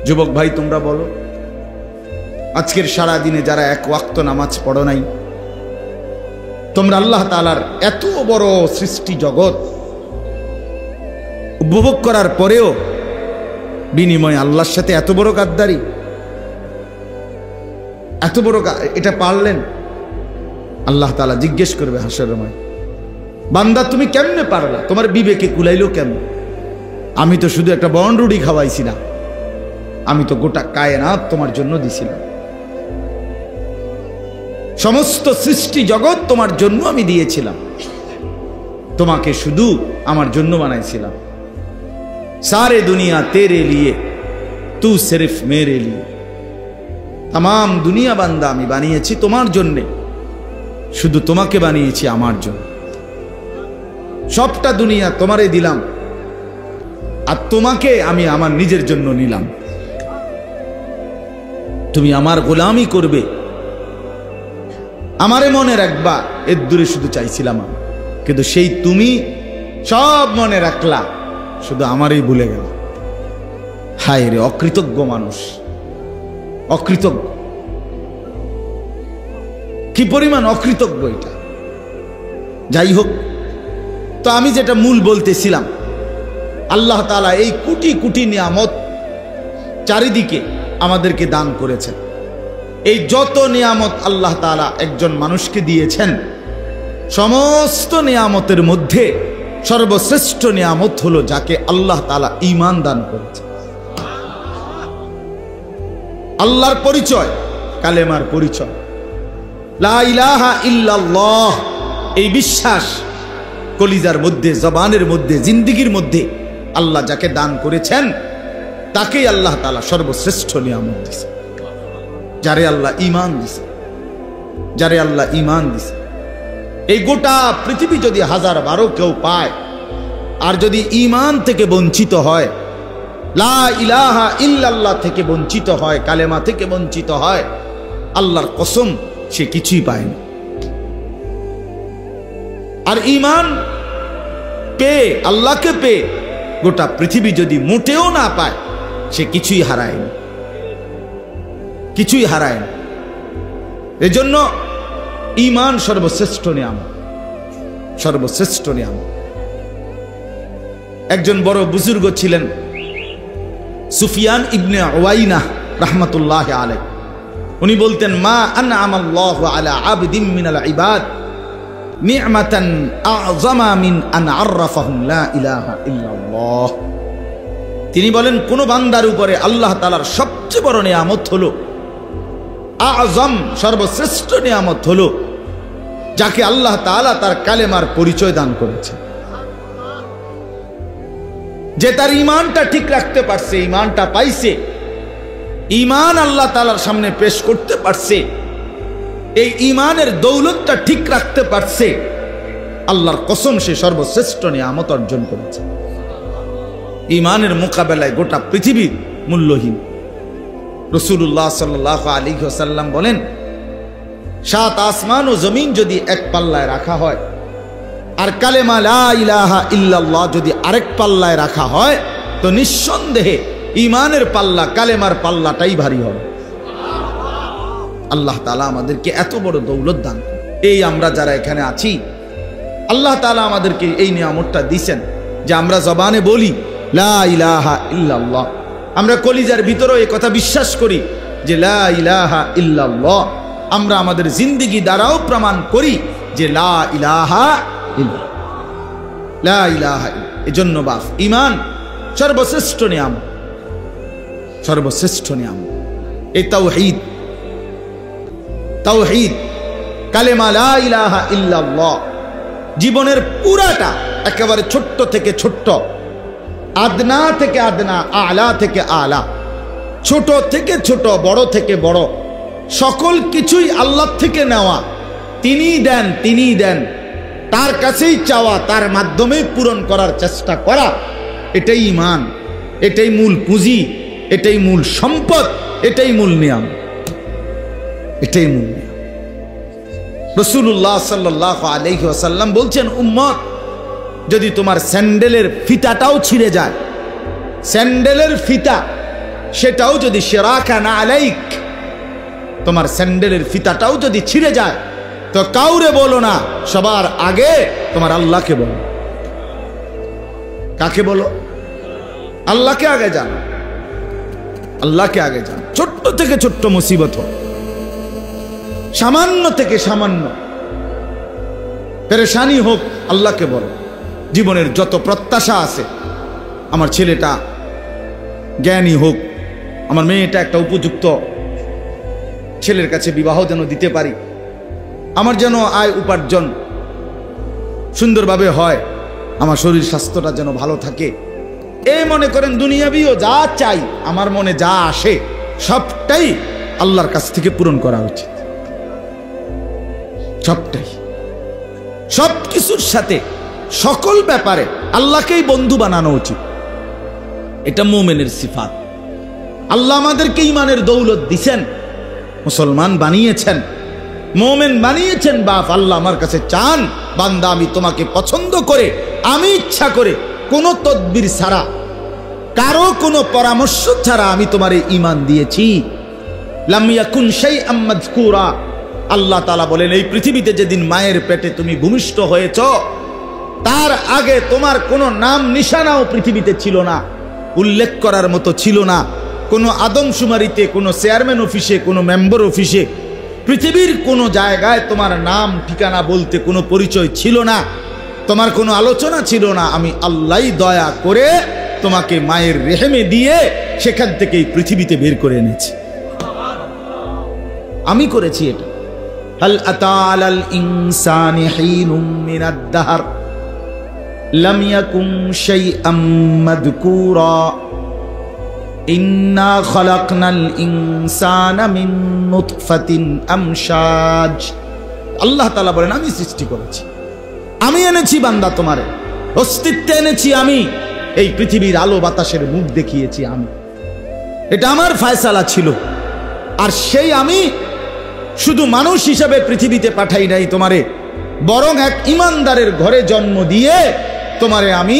যুবক ভাই তোমরা বলো, আজকের সারা দিনে যারা এক ওয়াক্ত নামাজ পড়ো নাই, তোমরা আল্লাহ তাআলার এত বড় সৃষ্টি জগৎ উপভোগ করার পরেও বিনিময়ে আল্লাহর সাথে এত বড় গাদ্দারি, এত বড় এটা পারলেন? আল্লাহ তাআলা জিজ্ঞেস করবে হাসরের মাঠে, বান্দা তুমি কেমনে পারলা? তোমার বিবেকে কুলাইলো কেমন? আমি তো শুধু একটা বনরুটি খাওয়াইছি না, আমি তো গোটা কায়নাত তোমার জন্য দিছিলাম, সমস্ত সৃষ্টি জগৎ তোমার জন্য আমি দিয়েছিলাম, তোমাকে শুধু আমার জন্য বানাইছিলাম। सारे दुनिया तेरे लिए तू सिर्फ मेरे लिए, तमाम दुनिया बांदा আমি বানিয়েছি তোমার জন্য, শুধু তোমাকে বানিয়েছি আমার জন্য। সবটা দুনিয়া তোমারে দিলাম, আর তোমাকে আমি আমার নিজের জন্য নিলাম। তুমি আমার গোলামি করবে, আমারে মনে রাখবা, এর দূরে শুধু চাইছিলাম আমি, কিন্তু সেই তুমি সব মনে রাখলা, শুধু আমারই ভুলে গেল। হায় রে অকৃতজ্ঞ মানুষ, অকৃতজ্ঞ, কি পরিমাণ অকৃতজ্ঞ এটা। যাই হোক, তো আমি যেটা মূল বলতেছিলাম, আল্লাহ তাআলা এই কোটি কোটি নিয়ামত চারিদিকে আমাদেরকে দান করেছেন। এই যত নিয়ামত আল্লাহ তাআলা একজন মানুষকে দিয়েছেন, সমস্ত নিয়ামতের মধ্যে সর্বশ্রেষ্ঠ নিয়ামত হলো যাকে আল্লাহ তাআলা ঈমান দান করেছে। আল্লাহর পরিচয়, কালেমার পরিচয়, লা ইলাহা ইল্লাল্লাহ, এই বিশ্বাস কলিজার মধ্যে, জবানের মধ্যে, জিন্দেগীর মধ্যে আল্লাহ যাকে দান করেছেন, তাকেই আল্লাহ তাআলা সর্বশ্রেষ্ঠ নিয়ামত দিয়েছে। যারে আল্লাহ ঈমান দিয়েছে, যারে আল্লাহ ঈমান দিয়েছে, এই গোটা পৃথিবী যদি 1012 কেউ পায়, আর যদি ঈমান থেকে বঞ্চিত হয়, লা ইলাহা ইল্লাল্লাহ থেকে বঞ্চিত হয়, কালেমা থেকে বঞ্চিত হয়, আল্লাহর কসম সে কিছুই পায় না। আর ঈমান পেয়ে, আল্লাহকে পেয়ে গোটা পৃথিবী যদি মোটেও না পায়, সে কিছুই হারায় না, কিছুই হারায় না। এজন্য ঈমান সর্বশ্রেষ্ঠ নিয়ামত, সর্বশ্রেষ্ঠ নিয়ামত। একজন বড় বুজুর্গ ছিলেন সুফিয়ান ইবনে উয়াইনা রাহমাতুল্লাহি আলাইহি, উনি বলতেন, মা আনআমাল্লাহু আলা আবদিন মিনাল ইবাদ নি'মাতান আ'যামা মিন আন আররাফাহুম লা ইলাহা ইল্লাল্লাহ। তিনি বলেন, কোন বান্দার উপরে আল্লাহ তাআলার সবচেয়ে বড় নিয়ামত হলো, আ'যাম সর্বশ্রেষ্ঠ নিয়ামত হলো, যাকে আল্লাহ তাআলা তার কালেমার পরিচয় দান করেছে, যে তার ঈমানটা ঠিক রাখতে পারছে, ঈমানটা পাইছে, ঈমান আল্লাহ তাআলার সামনে পেশ করতে পারছে, এই ঈমানের দৌলতটা ঠিক রাখতে পারছে, আল্লাহর কসম সে সর্বশ্রেষ্ঠ নিয়ামত অর্জন করেছে। ঈমানের মোকাবেলায় গোটা পৃথিবী মূল্যহীন। রাসূলুল্লাহ সাল্লাল্লাহু আলাইহি ওয়াসাল্লাম বলেন, 7 আসমান ও জমিন যদি এক পাল্লায় রাখা হয়, আর কালেমা লা ইলাহা ইল্লাল্লাহ যদি আরেক পাল্লায় রাখা হয়, তো নিঃসন্দেহে ঈমানের পাল্লা, কালেমার পাল্লাটাই ভারী হবে। আল্লাহ তাআলা আমাদেরকে এত বড় দৌলত দান করেন। এই আমরা যারা এখানে আছি, আল্লাহ তাআলা আমাদেরকে এই নিয়ামতটা দিয়েছেন যে আমরা জবানে বলি লা ইলাহা ইল্লাল্লাহ, আমরা কলিজার ভিতরেও এই কথা বিশ্বাস করি যে লা ইলাহা ইল্লাল্লাহ, আমরা আমাদের জিন্দেগি দ্বারাও প্রমাণ করি যে লা ইলাহা ইল্লাল্লাহ, লা ইলাহা ইল্লাল্লাহ। এজন্য বাপ, ঈমান সর্বশ্রেষ্ঠ নিয়ামত, সর্বশ্রেষ্ঠ নিয়ামত। এই তাওহীদ, তাওহীদ, কালেমা লা ইলাহা ইল্লাল্লাহ জীবনের পুরাটা, একেবারে ছোট্ট থেকে ছোট্ট, আদনা থেকে আদনা, আলা থেকে আলা, ছোট থেকে ছোট, বড় থেকে বড়, সকল কিছুই আল্লাহ থেকে নেওয়া। তিনিই দেন, তিনিই দেন, তার কাছেই চাওয়া, তার মাধ্যমে পূরণ করার চেষ্টা করা, এটাই ঈমান, এটাই মূল পুঁজি, এটাই মূল সম্পদ, এটাই মূল নিয়াম, এটাই মূল নিয়াম। রাসূলুল্লাহ সাল্লাল্লাহু আলাইহি ওয়াসাল্লাম বলছেন, উম্মত, যদি তোমার স্যান্ডেলের ফিতাটাও ছিঁড়ে যায়, স্যান্ডেলের ফিতা সেটাও যদি শিরাকান আলাইক, তোমার স্যান্ডেলের ফিতাটাও যদি ছিঁড়ে যায়, তো কাউরে বলো না, সবার আগে তোমার আল্লাহকে বলো। কাকে বলো? আল্লাহকে আগে জানো, আল্লাহকে আগে জানো। ছোট্ট থেকে ছোট্ট মুসিবত হোক, সামান্য থেকে সামান্য পেরেশানি হোক, আল্লাহকে বলো। জীবনের যত প্রত্যাশা আছে, আমার ছেলেটা জ্ঞানী হোক, আমার মেয়েটা একটা উপযুক্ত ছেলের কাছে বিবাহ যেন দিতে পারি, আমার যেন আয় উপার্জন সুন্দরভাবে হয়, আমার শরীর স্বাস্থ্যটা যেন ভালো থাকে, এই মনে করেন দুনিয়াবিও যা চাই, আমার মনে যা আসে সবটাই আল্লাহর কাছ থেকে পূরণ করা উচিত। সবটাই, সব কিছুর সাথে সকল ব্যাপারে আল্লাহকেই বন্ধু বানানো উচিত। এটা মুমিনের সিফাত। আল্লাহ আমাদেরকে ঈমানের দৌলত দিছেন, মুসলমান বানিয়েছেন, মুমিন বানিয়েছেন। বাপ আল্লাহ আমার কাছে চান, বান্দা আমি তোমাকে পছন্দ করে, আমি ইচ্ছা করে, কোনো তদবির ছাড়া, কারো কোনো পরামর্শ ছাড়া আমি তোমারে ঈমান দিয়েছি। লাম ইয়াকুন শাইআম মাযকুরা, আল্লাহ তাআলা বলেন এই পৃথিবীতে যেদিন মায়ের পেটে তুমি ভূমিষ্ঠ হয়েছ, তার আগে তোমার কোনো নাম নিশানাও পৃথিবীতে ছিল না, উল্লেখ করার মতো ছিল না। কোনো আদমশুমারিতে, কোনো চেয়ারম্যান অফিসে, কোনো মেম্বার অফিসে, পৃথিবীর কোনো জায়গায় তোমার নাম ঠিকানা বলতে কোনো পরিচয় ছিল না, তোমার কোনো আলোচনা ছিল না। আমি আল্লাহই দয়া করে তোমাকে মায়ের রেহেমে দিয়ে সেখান থেকে এই পৃথিবীতে বের করে এনেছি, আমি করেছি এটা। হাল আতা আলাল ইনসানি হিনুম মিনাদ দাহর লাম ইয়াকুন শাইআম মাযকুরা ইন্না খালাকনাল ইনসানা মিন নুতফাতিন আমশাজ। আল্লাহ তাআলা বলেন আমি সৃষ্টি করেছি, আমি এনেছি বান্দা, তোমারে অস্তিত্বে এনেছি আমি, এই পৃথিবীর আলো বাতাসের মুখ দেখিয়েছি আমি, এটা আমার ফয়সালা ছিল। আর সেই আমি শুধু মানুষ হিসাবে পৃথিবীতে পাঠাই নাই তোমারে, বরং এক ইমানদারের ঘরে জন্ম দিয়ে তোমারে আমি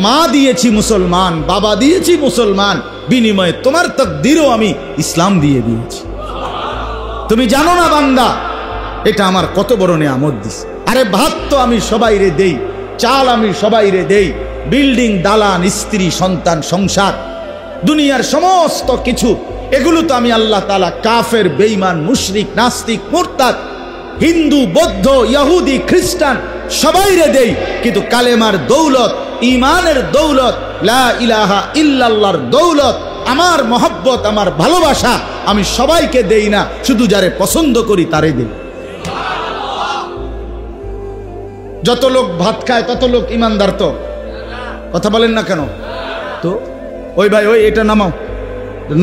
মা দিয়েছি মুসলমান, বাবা দিয়েছি মুসলমান, বিনিময়ে তোমার তাকদীরও আমি ইসলাম দিয়ে দিয়েছি। তুমি জানো না বান্দা, এটা আমার কত বড় নিয়ামত দিস। আরে ভাত তো আমি সবাইরে দেই, চাল আমি সবাইরে দেই, বিল্ডিং, দালান, স্ত্রী, সন্তান, সংসার, দুনিয়ার সমস্ত কিছু, এগুলো তো আমি আল্লাহ তাআলা কাফের, বেঈমান, মুশরিক, নাস্তিক, মুরতাদ, হিন্দু, বৌদ্ধ, ইহুদি, খ্রিস্টান সবাইরে দেই। কিন্তু কালেমার দৌলত, ঈমানের দৌলত, লা ইলাহা ইল্লাল্লাহর দৌলত, আমার মহব্বত, আমার ভালোবাসা আমি সবাইকে দেই না, শুধু যারে পছন্দ করি তারে দেই। যত লোক ভাত খায় তত লোক ইমানদার তো? কথা বলেন না কেন? তো ওই ভাই, ওই এটা নামাও,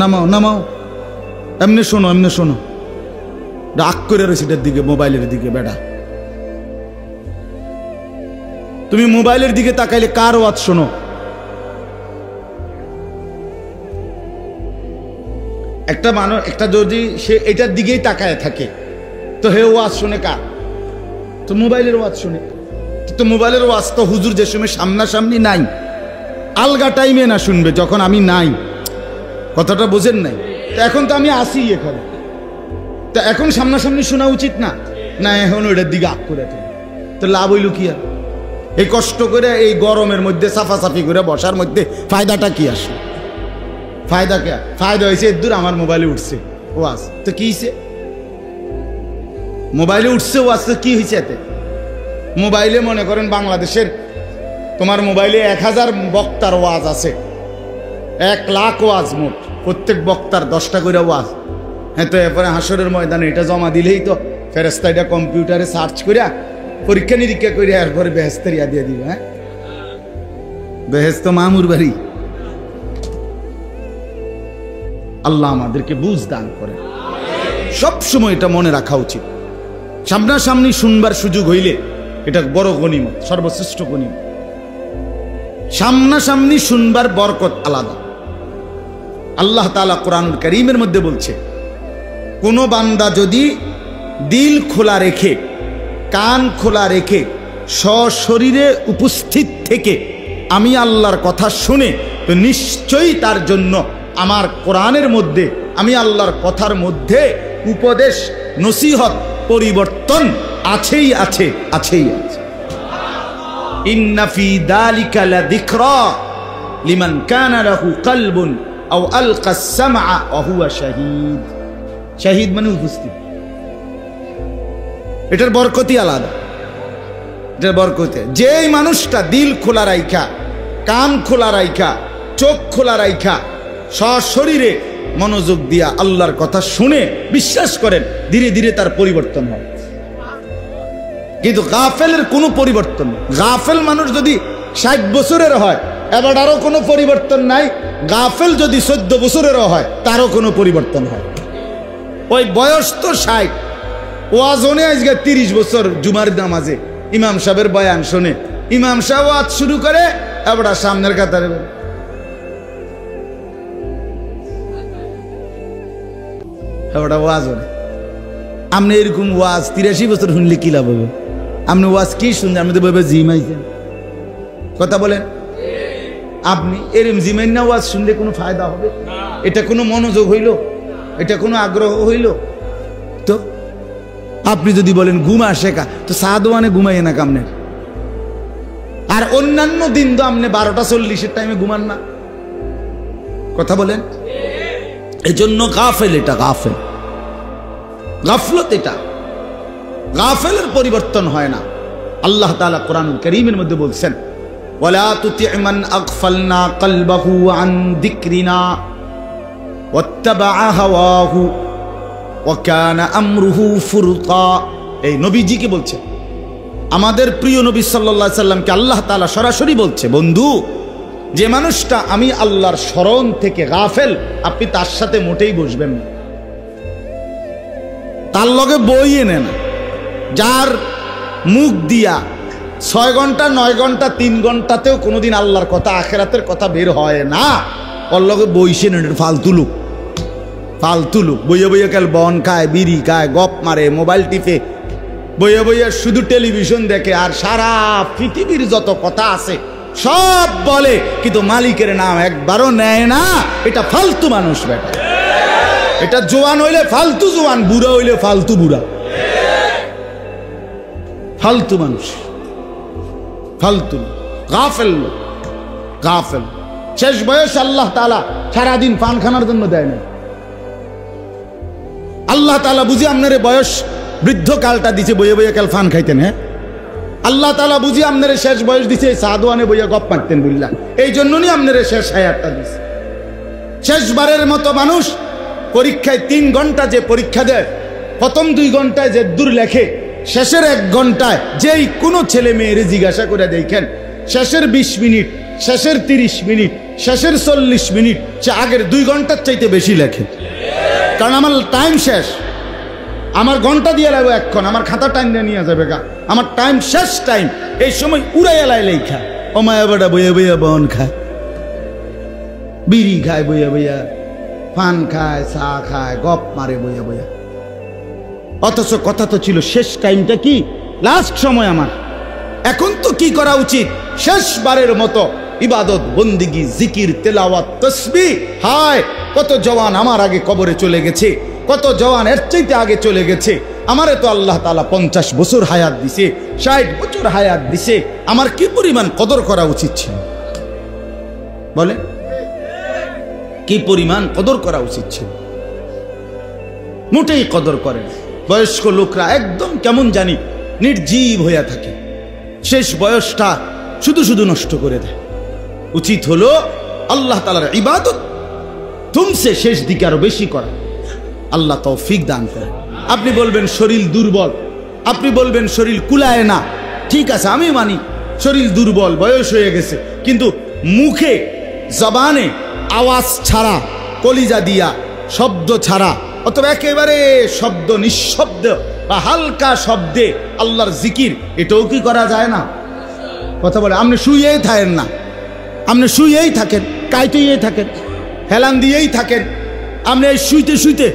নামাও, নামাও, এমনি শোনো, এমনি শোনো, রাগ করে রয়েছে দিকে, মোবাইলের দিকে। বেটা তুমি মোবাইলের দিকে তাকাইলে কার ওয়াজ শোনো? একটা মানুষ, একটা যদি সে এটার দিকেই তাকায় থাকে, তো হে ওয়াজ শুনে কার? তো মোবাইলের ওয়াজ শুনে। তো মোবাইলের ওয়াজ তো হুজুর যে সময় সামনাসামনি নাই, আলগা টাইমে না শুনবে, যখন আমি নাই। কথাটা বোঝেন নাই? তো এখন তো আমি আসি এখানে, তো এখন সামনাসামনি শোনা উচিত না? না, এখন ওইটার দিকে আগ করে থাকে, তো লাভ হইল কি? আর এই কষ্ট করে এই গরমের মধ্যে সাফাসাফি করে বসার মধ্যে ফায়দাটা কি আসে? ফায়দা কে? ফায়দা হয়েছে এর দূর আমার মোবাইলে উঠছে ওয়াজ, তো কি হয়েছে? মোবাইলে উঠছে ওয়াজ, তো কি হয়েছে এতে? মোবাইলে মনে করেন বাংলাদেশের, তোমার মোবাইলে 1000 বক্তার ওয়াজ আছে, 1 লাখ ওয়াজ মোট, প্রত্যেক বক্তার 10টা করে ওয়াজ। হ্যাঁ, তো এরপরে হাসরের ময়দানে এটা জমা দিলেই তো ফেরেশতা এটা কম্পিউটারে সার্চ করিয়া, পরীক্ষা নিরীক্ষা করিয়া এরপরে বেহেশতের ইয়া দিয়ে দিবে। হ্যাঁ, বেহেশত মামুর বাড়ি। আল্লাহ আমাদেরকে বুঝ দান করে। সব সময় এটা মনে রাখা উচিত। সামনাসামনি শুনবার সুযোগ হইলে এটা বড় গনিমত, সর্বশ্রেষ্ঠ গনিমত। সামনাসামনি শুনবার বরকত আলাদা। আল্লাহ তাআলা কোরআনুল কারীমের মধ্যে বলছে, কোন বান্দা যদি দিল খোলা রেখে, কান খোলা রেখে, সশরীরে উপস্থিত থেকে আমি আল্লাহর কথা শুনে, তো নিশ্চয়ই তার জন্য আমার কোরআনের মধ্যে, আমি আল্লাহর কথার মধ্যে উপদেশ, নসিহত, পরিবর্তন আছেই আছে, আছেই আছে। ইন্না ফি যালিকা লাযিকরা লিমান কানা লাহু কলবুন আও আলকা আস-সামআ ওয়া হুয়া শাহীদ। শাহীদ মানে উপস্থিত। এটার বরকতই আলাদা। এটার বরকতে যেই মানুষটা দিল খোলা রাইখা, কান খোলা রাইখা, চোখ খোলা রাইখা, সশরীরে মনোযোগ দিয়া আল্লাহর কথা শুনে বিশ্বাস করেন, ধীরে ধীরে তার পরিবর্তন হয়। কিন্তু গাফেলের কোনো পরিবর্তন নেই। গাফেল মানুষ যদি 60 বছরের হয়, এবার আরো কোনো পরিবর্তন নাই। গাফেল যদি 14 বছরেরও হয়, তারও কোনো পরিবর্তন হয়। ওই বয়স তো 60, ওয়াজনে আজকে 30 বছর জুমার নামাজে ইমাম সাহেবের বয়ান শোনে, ইমাম সাহেব ওয়াজ শুরু করে, এবার সামনের কাতারে ওয়াজ হবে। আপনি এরকম ওয়াজ 83 বছর শুনলে কি লাভ হবে? আপনি ওয়াজ কি শুনছেন? আপনি তো ভাবে জিমাইছেন। কথা বলেন। আপনি এরম জিমাইন না ওয়াজ শুনলে কোনো ফায়দা হবে? এটা কোনো মনোযোগ হইল? এটা কোনো আগ্রহ হইল? তো আপনি যদি বলেন ঘুম আসে কা, তো সাদওয়ানে ঘুমাই না কামনের। আর অন্যান্য দিন তো আপনি 12:40 টাইমে ঘুমান না। কথা বলেন। এই জন্য গাফেল, এটা গাফেল, গাফলত। এটা গাফেলের পরিবর্তন হয় না। আল্লাহ তাআলা কোরআনুল কারীমের মধ্যে বলছেন, ওয়ালা তুতি' মান আগফালনা কলবাহু আন যিকরিনা ওয়াত্তাবা'a হাওয়াহু ওয়া কানা আমরুহু ফুরতা। এই নবীজিকে বলছে, আমাদের প্রিয় নবী সাল্লাল্লাহু আলাইহি সাল্লামকে আল্লাহ তাআলা সরাসরি বলছে, বন্ধু, যে মানুষটা আমি আল্লাহর স্মরণ থেকে গাফেল, আপনি তার সাথে মোটেই বসবেন না, তার লগে বইয়ে নেন। যার মুখ দিয়া 6 ঘন্টা 9 ঘন্টা 3 ঘন্টাতেও কোনোদিন আল্লাহর কথা, আখেরাতের কথা বের হয় না, ওর লগে বইসে নেন। ফালতু লোক, ফালতু লোক। বইয়ে বইয়ে কাল বন খায়, বিড়ি খায়, গপ মারে, মোবাইল টিপে, বইয়ে বইয়ে শুধু টেলিভিশন দেখে, আর সারা পৃথিবীর যত কথা আছে সব বলে, কিন্তু মালিকের নাম একবারও নেয় না। এটা ফালতু মানুষ বেটা। এটা জোয়ান হইলে ফালতু জোয়ান, বুড়া হইলে ফালতু বুড়া। ফালতু মানুষ, ফালতু, গাফেল, গাফেল। শেষ বয়স আল্লাহ তাআলা সারাদিন পান খানার জন্য দেয় না। আল্লাহ তাআলা বুঝি আপনারে বয়স বৃদ্ধকালটা দিছে বইয়ে বইয়ে কাল ফান খাইতেন। হ্যাঁ, আল্লাহ তাআলা বুঝি আপনারে শেষ বয়স দিছে সাদওয়ানে বইয়া গপ মারতেন বুঝলা, এই জন্যই আপনারে শেষ হায়াতটা দিছে। শেষবারের মতো মানুষ পরীক্ষায় 3 ঘন্টা যে পরীক্ষা দেয়, প্রথম 2 ঘন্টায় যে দূর লেখে, শেষের 1 ঘন্টায় যেই কোনো ছেলে মেয়েরে জিজ্ঞাসা করে দেখেন, শেষের 20 মিনিট, শেষের 30 মিনিট, শেষের 40 মিনিট সে আগের 2 ঘন্টার চাইতে বেশি লেখে। কারণ আমার টাইম শেষ, আমার ঘন্টা দিয়ে লাগবে এক্ষণ, আমার খাতা টাইম দিয়ে নিয়ে যাবে গা, আমার টাইম শেষ টাইম। এই সময় উড়াইয়া লাই লেখা, ও মায়া বেটা বইয়া বইয়া বন খায়, বিড়ি খায় বইয়া বইয়া, পান খায়, চা খায়, গপ মারে বইয়া বইয়া। অথচ কথা তো ছিল শেষ টাইমটা কি, লাস্ট সময় আমার। এখন তো কি করা উচিত? শেষবারের মতো ইবাদত, বন্দিগি, জিকির, তেলাওয়াত, তাসবিহ। হায়, কত জওয়ান আমার আগে কবরে চলে গেছে, কত জওয়ান এর চাইতে আগে চলে গেছে। আমারে তো আল্লাহ তাআলা 50 বছর হায়াত দিছে, 60 বছর হায়াত দিছে। আমার কি পরিমাণ কদর করা উচিত ছিল? বলে কি পরিমাণ কদর করা উচিত ছিল? মোটেই কদর করে না। বয়স্ক লোকরা একদম কেমন জানি নির্জীব হইয়া থাকে, শেষ বয়সটা শুধু শুধু নষ্ট করে দেয়। উচিত হলো আল্লাহ তাআলার ইবাদত তুমসে শেষ দিকে আরো বেশি করা। আল্লাহ তৌফিক দান করে। আপনি বলবেন শরীর দুর্বল, আপনি বলবেন শরীর কুলায় না, ঠিক আছে, আমি মানি শরীর দুর্বল, বয়স হয়ে গেছে, কিন্তু মুখে জবানে আওয়াজ ছাড়া, কলিজা দিয়া শব্দ ছাড়া, অথবা একেবারে শব্দ নিঃশব্দ বা হালকা শব্দে আল্লাহর জিকির, এটাও কি করা যায় না? কথা বলে, আপনি শুয়েই থাকেন না, আপনি শুয়েই থাকেন, কাইতেই থাকেন, হেলান দিয়েই থাকেন, আপনি এই শুইতে শুইতে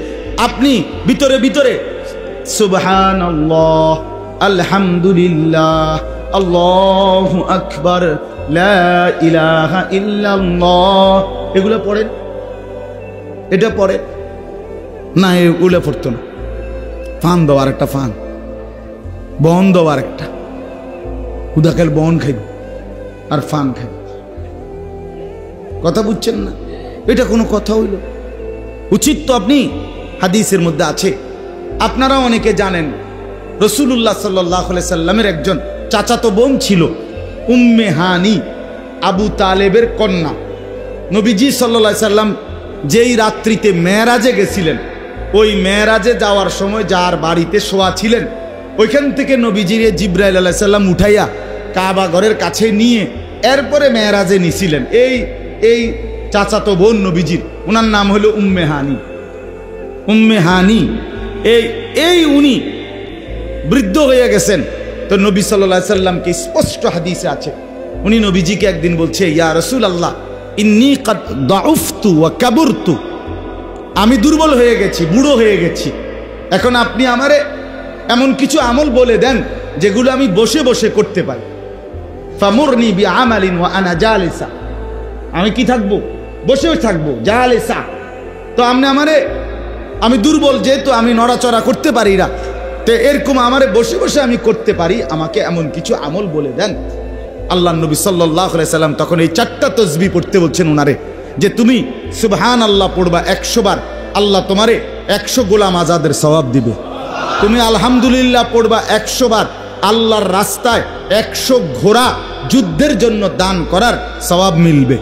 আপনি ভিতরে ভিতরে সুবহানাল্লাহ, আলহামদুলিল্লাহ, আল্লাহু আকবার, লা ইলাহা ইল্লাল্লাহ এগুলো পড়েন। এটা পরে না, এ উলে পড়তো না। ফান দেওয়ার একটা ফান, বন দেওয়ার একটা, উদাকাল বন খাইব আর ফান খাইব। কথা বুঝছেন না? এটা কোনো কথা হইল? উচিত তো। আপনি হাদিসের মধ্যে আছে, আপনারা অনেকে জানেন, রাসূলুল্লাহ সাল্লাল্লাহু আলাইহি সাল্লামের একজন চাচাতো বোন ছিল, উম্মে হানি, আবু তালেবের কন্যা। নবীজি সাল্লাল্লাহু আলাইহি সাল্লাম যেই রাত্রিতে মেরাজে গেছিলেন, ওই মেরাজে যাওয়ার সময় যার বাড়িতে শোয়া ছিলেন, ওইখান থেকে নবীজির জিব্রাইল আলাইহিস সালাম উঠাইয়া কাবা ঘরের কাছে নিয়ে এরপরে মেরাজে নিছিলেন। এই চাচাতো বোন নবীজির, ওনার নাম হলো উম্মে হানি। উম্মে হানি উনি বৃদ্ধ হয়ে গেছেন। তো নবী সাল্লাল্লাহু আলাইহি সাল্লামকে স্পষ্ট হাদিসে আছে, উনি নবীজিকে একদিন বলছে, ইয়া রাসূলুল্লাহ ইন্নী কাদ দাউফতু ওয়া কাবুরতু, আমি দুর্বল হয়ে গেছি, বুড়ো হয়ে গেছি, এখন আপনি আমারে এমন কিছু আমল বলে দেন যেগুলো আমি বসে বসে করতে পারি। ফামুরনি বিআমালিন ওয়া আনা জালিসা, আমি কি থাকবো? বসে থাকবো, জালিসা। তো আপনি আমারে, আমি দুর্বল যেহেতু আমি নড়াচড়া করতে পারি না, তো এরকম আমারে বসে বসে আমি করতে পারি, আমাকে এমন কিছু আমল বলে দেন। আল্লাহ নবী সাল্লাল্লাহু আলাইহি সাল্লাম তখন এই 4টা তাসবিহ পড়তে বলছেন ওনারে, যে তুমি সুবহানাল্লাহ পড়বা 100 বার, আল্লাহ তোমারে 100 গোলাম আজাদের সওয়াব দিবে। তুমি আলহামদুলিল্লাহ পড়বা 100 বার, আল্লাহর রাস্তায় 100 ঘোড়া যুদ্ধের জন্য দান করার সওয়াব মিলবে।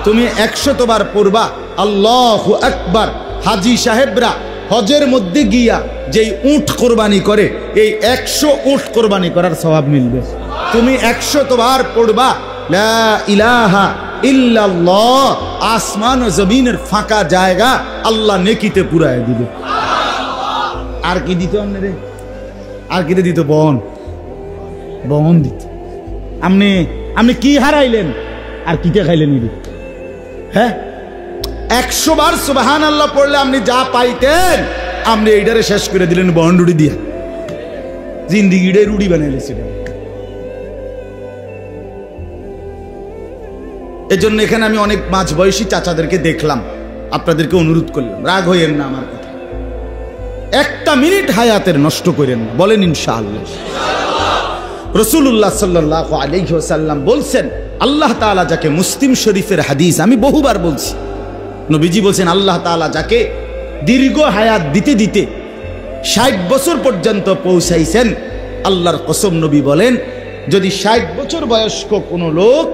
তুমি 100 বার পড়বা আল্লাহু আকবার, হাজী সাহেবরা হজের মধ্যে গিয়া যেই উট কোরবানি করে, এই 100 উট কোরবানি করার সওয়াব মিলবে। তুমি 100 বার পড়বা লা ইলাহা ইল্লাল্লাহ, আসমান ও জমিনের ফাঁকা জায়গা আল্লাহ নেকিতে পুরায় দিবে। আর কি দিত আপনারে? আর কি দিত? বন দিত। আপনি কি হারাইলেন আর কিতে খাইলেন? হ্যাঁ, 100 বার সুবহানাল্লাহ পড়লে আপনি যা পাইতেন, আপনি এইটারে শেষ করে দিলেন বন রুটি দিয়া, জিন্দিগিটাই রুটি বানাইলেছিলেন। এজন্য এখানে আমি অনেক মাঝ বয়সী চাচাদেরকে দেখলাম, আপনাদেরকে অনুরোধ করলাম, রাগ হইয়েন না আমার কথা, 1টা মিনিট হায়াতের নষ্ট করেন না, বলেন ইনশাআল্লাহ। রাসূলুল্লাহ সাল্লাল্লাহু আলাইহি ওয়াসাল্লাম বলছেন, আল্লাহ তাআলা যাকে, মুসলিম শরীফের হাদিস, আমি বহুবার বলছি, নবীজি বলছেন আল্লাহ তাআলা যাকে দীর্ঘ হায়াত দিতে দিতে 60 বছর পর্যন্ত পৌঁছাইছেন, আল্লাহর কসম নবী বলেন, যদি 60 বছর বয়স্ক কোনো লোক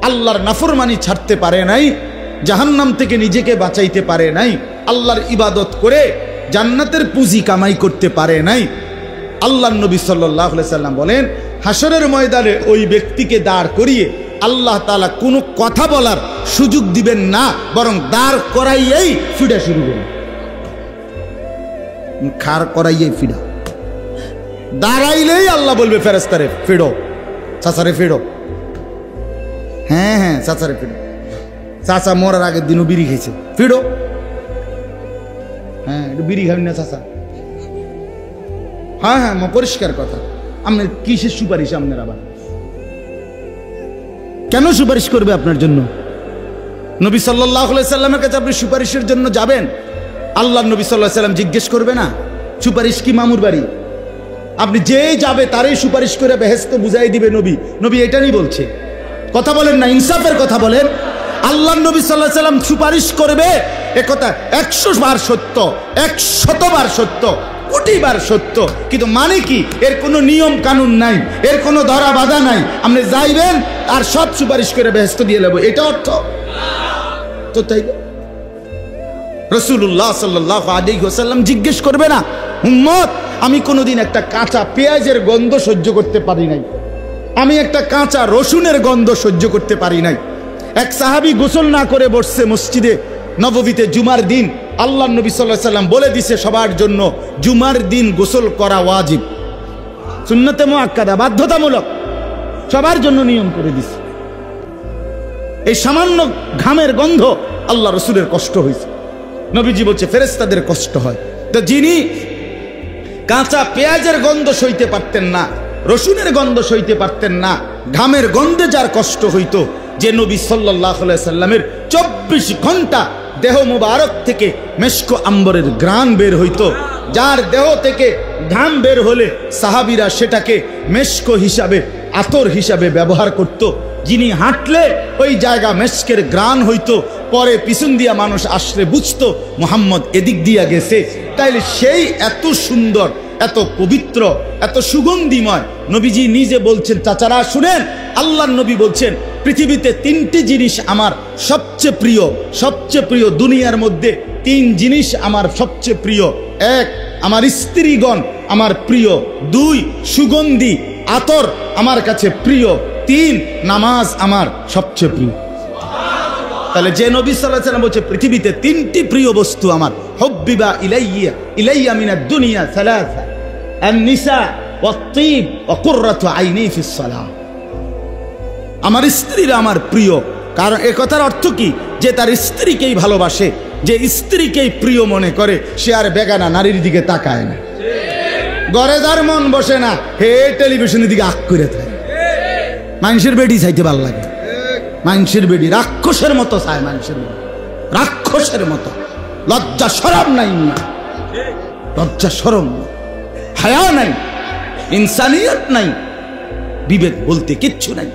আল্লাহর নাফরমানি ছাড়তে পারে নাই, জাহান্নাম থেকে নিজেকে বাঁচাইতে পারে নাই, আল্লাহর ইবাদত করে জান্নাতের পুঁজি কামাই করতে পারে নাই, আল্লাহর নবী সাল্লাল্লাহু আলাইহি সাল্লাম বলেন, হাসরের ময়দানে ওই ব্যক্তিকে দাঁড় করিয়ে আল্লাহ তাআলা কোনো কথা বলার সুযোগ দিবেন না, বরং দাঁড় করাইয়েই ফিডা শুরু করবেন। খাড় করাইয়েই ফিডা, দাঁড়াইলেই আল্লাহ বলবে ফেরেশতারে, ফিডো চাচারে ফিডো। হ্যাঁ, চাচারে ফিডো। চাচা মরার আগের দিনও বিড়ি খেয়েছে, ফিডো। হ্যাঁ, একটু বিড়ি খাবেন না চাচা? হ্যাঁ, পরিষ্কার কথা। আপনার কিসের সুপারিশ? আপনার আবার কেন সুপারিশ করবে আপনার জন্য? নবী সাল্লাল্লাহু আলাইহি সাল্লামের কাছে আপনি সুপারিশের জন্য যাবেন, আল্লাহর নবী সাল্লাল্লাহু আলাইহি সাল্লাম জিজ্ঞেস করবে না সুপারিশ কি মামুর বাড়ি? আপনি যে যাবে তারই সুপারিশ করে বেহেশত বুঝাই দিবে নবী এটাই বলছে। কথা বলেন না, ইনসাফের কথা বলেন। আল্লাহর নবী সাল্লাল্লাহু আলাইহি সাল্লাম সুপারিশ করবে, এ কথা 100 বার সত্য, 100 বার সত্য, কোটিবার সত্য, কিন্তু মানে কি? এর কোনো নিয়ম কানুন নাই, এর কোনো ধরা বাধা নাই। আপনি যাইবেন আর সব সুপারিশ করে বেহেশত দিয়ে নেব, এটা অর্থ তো তাই। রাসূলুল্লাহ সাল্লাল্লাহু আলাইহি ওয়াসাল্লাম জিজ্ঞেস করবে না, উম্মত আমি কোনোদিন একটা কাঁচা পেঁয়াজের গন্ধ সহ্য করতে পারি নাই, আমি একটা কাঁচা রসুনের গন্ধ সহ্য করতে পারি নাই। এক সাহাবী গোসল না করে বসছে মসজিদে নববীতে জুমার দিন, আল্লাহর নবী সাল্লাল্লাহু আলাইহি সাল্লাম বলে দিছে সবার জন্য জুমার দিন গোসল করা ওয়াজিব, সুন্নতে মুআক্কাদা, বাধ্যতামূলক, সবার জন্য নিয়ম করে দিছে। এই সামান্য ঘামের গন্ধ আল্লাহ রসুলের কষ্ট হয়েছে। নবীজি বলছে ফেরেশতাদের কষ্ট হয়। তো যিনি কাঁচা পেঁয়াজের গন্ধ সইতে পারতেন না, রসুনের গন্ধ সইতে পারতেন না, ঘামের গন্ধে যার কষ্ট হইতো, যে নবী সাল্লাল্লাহু আলাইহি সাল্লামের 24 ঘন্টা দেহ মুবারক থেকে মেশকো আম্বরের ঘ্রাণ বের হইতো, যার দেহ থেকে ঘাম বের হলে সাহাবীরা সেটাকে মেশকো হিসাবে, আতর হিসাবে ব্যবহার করত। যিনি হাঁটলে ওই জায়গা মেশকের ঘ্রাণ হইতো, পরে পিছন দিয়া মানুষ আসলে বুঝতো মুহাম্মদ এদিক দিয়া গেছে। তাইলে সেই এত সুন্দর, এত পবিত্র, এত সুগন্ধিময় নবীজি নিজে বলছেন, চাচারা শুনেন, আল্লাহর নবী বলছেন পৃথিবীতে তিনটি জিনিস আমার সবচেয়ে প্রিয়, সবচেয়ে প্রিয় দুনিয়ার মধ্যে তিন জিনিস আমার সবচেয়ে প্রিয়। এক, আমার স্ত্রীগণ আমার প্রিয়। দুই, সুগন্ধি আতর আমার কাছে প্রিয়। তিন, নামাজ আমার সবচেয়ে প্রিয়। তাহলে যে নবী সাল্লাল্লাহু আলাইহি ওয়াসাল্লাম বলছে পৃথিবীতে তিনটি প্রিয় বস্তু আমার, হুব্বিবা ইলাইয়া মিনাদ দুনিয়া সালাসা, আন-নিসা ওয়াত-তিব ওয়া কুররাতু আইনি ফিস সালাহ। আমার স্ত্রীরা আমার প্রিয়। কারণ এ কথার অর্থ কি? যে তার স্ত্রীকেই ভালোবাসে, যে স্ত্রীকেই প্রিয় মনে করে, সে আর বেগানা নারীর দিকে তাকায় না। ঘরে যার মন বসে না, হে টেলিভিশনের দিকে আঁক করে থাকে। মানুষের বেডি চাইতে ভালো লাগে, মানুষের বেডি রাক্ষসের মতো চায়, মানুষের বেডি রাক্ষসের মতো। লজ্জা শরম নাই, লজ্জা শরম, হায়া নাই, ইনসানিয়ত নাই, বিবেক বলতে কিচ্ছু নাই,